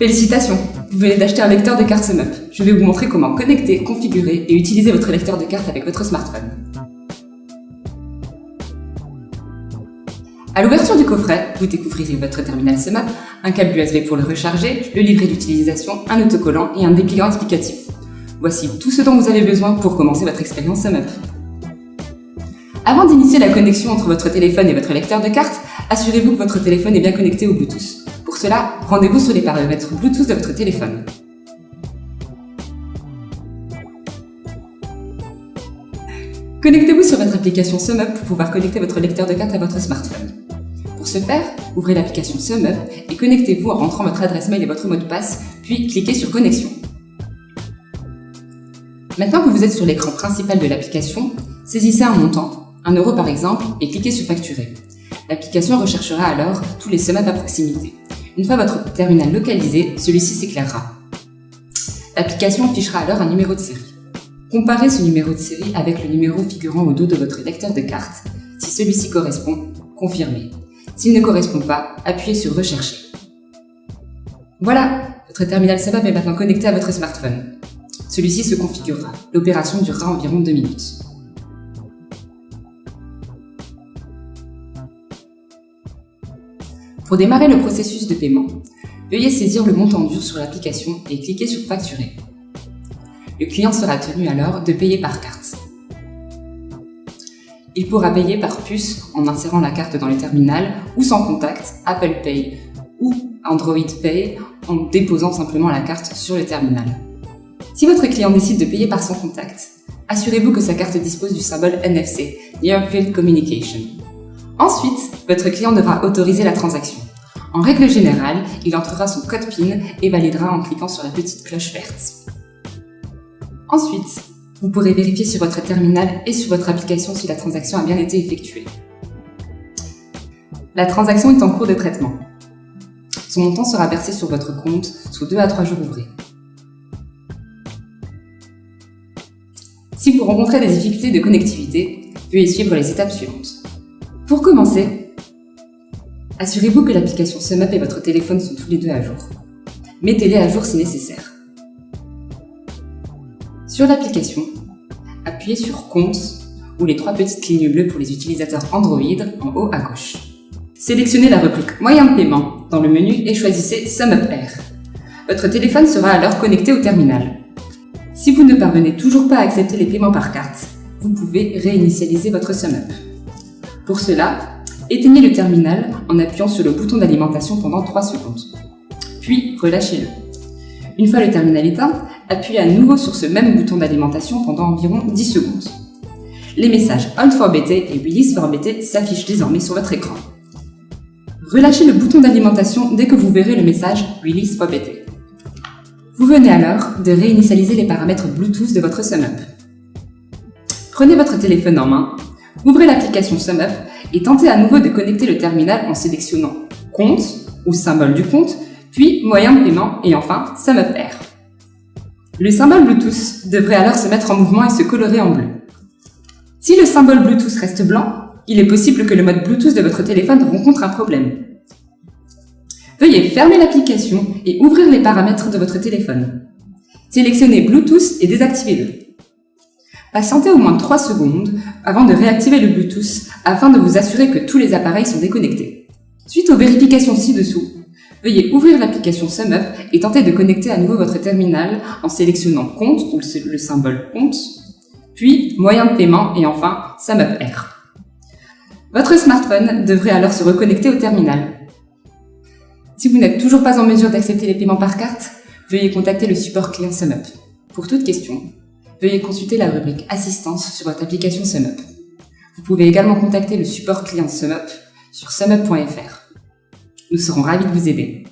Félicitations, vous venez d'acheter un lecteur de cartes SumUp. Je vais vous montrer comment connecter, configurer et utiliser votre lecteur de cartes avec votre smartphone. À l'ouverture du coffret, vous découvrirez votre terminal SumUp, un câble USB pour le recharger, le livret d'utilisation, un autocollant et un dépliant explicatif. Voici tout ce dont vous avez besoin pour commencer votre expérience SumUp. Avant d'initier la connexion entre votre téléphone et votre lecteur de cartes, assurez-vous que votre téléphone est bien connecté au Bluetooth. Pour cela, rendez-vous sur les paramètres Bluetooth de votre téléphone. Connectez-vous sur votre application SumUp pour pouvoir connecter votre lecteur de cartes à votre smartphone. Pour ce faire, ouvrez l'application SumUp et connectez-vous en rentrant votre adresse mail et votre mot de passe, puis cliquez sur Connexion. Maintenant que vous êtes sur l'écran principal de l'application, saisissez un montant, 1 € par exemple, et cliquez sur Facturer. L'application recherchera alors tous les SumUp à proximité. Une fois votre terminal localisé, celui-ci s'éclairera. L'application affichera alors un numéro de série. Comparez ce numéro de série avec le numéro figurant au dos de votre lecteur de cartes. Si celui-ci correspond, confirmez. S'il ne correspond pas, appuyez sur Rechercher. Voilà, votre terminal SumUp est maintenant connecté à votre smartphone. Celui-ci se configurera. L'opération durera environ 2 minutes. Pour démarrer le processus de paiement, veuillez saisir le montant dû sur l'application et cliquer sur Facturer. Le client sera tenu alors de payer par carte. Il pourra payer par puce en insérant la carte dans le terminal ou sans contact, Apple Pay ou Android Pay en déposant simplement la carte sur le terminal. Si votre client décide de payer par son contact, assurez-vous que sa carte dispose du symbole NFC, Near Field Communication. Ensuite, votre client devra autoriser la transaction. En règle générale, il entrera son code PIN et validera en cliquant sur la petite cloche verte. Ensuite, vous pourrez vérifier sur votre terminal et sur votre application si la transaction a bien été effectuée. La transaction est en cours de traitement. Son montant sera versé sur votre compte sous 2 à 3 jours ouvrés. Si vous rencontrez des difficultés de connectivité, veuillez suivre les étapes suivantes. Pour commencer, assurez-vous que l'application SumUp et votre téléphone sont tous les deux à jour. Mettez-les à jour si nécessaire. Sur l'application, appuyez sur Compte ou les 3 petites lignes bleues pour les utilisateurs Android en haut à gauche. Sélectionnez la rubrique Moyens de paiement dans le menu et choisissez SumUp Air. Votre téléphone sera alors connecté au terminal. Si vous ne parvenez toujours pas à accepter les paiements par carte, vous pouvez réinitialiser votre SumUp. Pour cela, éteignez le terminal en appuyant sur le bouton d'alimentation pendant 3 secondes. Puis, relâchez-le. Une fois le terminal éteint, appuyez à nouveau sur ce même bouton d'alimentation pendant environ 10 secondes. Les messages Hold for BT et Release for BT s'affichent désormais sur votre écran. Relâchez le bouton d'alimentation dès que vous verrez le message Release for BT. Vous venez alors de réinitialiser les paramètres Bluetooth de votre SumUp. Prenez votre téléphone en main, ouvrez l'application SumUp et tentez à nouveau de connecter le terminal en sélectionnant Compte ou symbole du compte, puis Moyen de paiement et enfin SumUp Air. Le symbole Bluetooth devrait alors se mettre en mouvement et se colorer en bleu. Si le symbole Bluetooth reste blanc, il est possible que le mode Bluetooth de votre téléphone rencontre un problème. Veuillez fermer l'application et ouvrir les paramètres de votre téléphone. Sélectionnez Bluetooth et désactivez-le. Patientez au moins 3 secondes avant de réactiver le Bluetooth afin de vous assurer que tous les appareils sont déconnectés. Suite aux vérifications ci-dessous, veuillez ouvrir l'application SumUp et tenter de connecter à nouveau votre terminal en sélectionnant Compte ou le symbole Compte, puis Moyen de paiement et enfin SumUp Air. Votre smartphone devrait alors se reconnecter au terminal. Si vous n'êtes toujours pas en mesure d'accepter les paiements par carte, veuillez contacter le support client SumUp. Pour toute question, veuillez consulter la rubrique Assistance sur votre application SumUp. Vous pouvez également contacter le support client SumUp sur sumup.fr. Nous serons ravis de vous aider.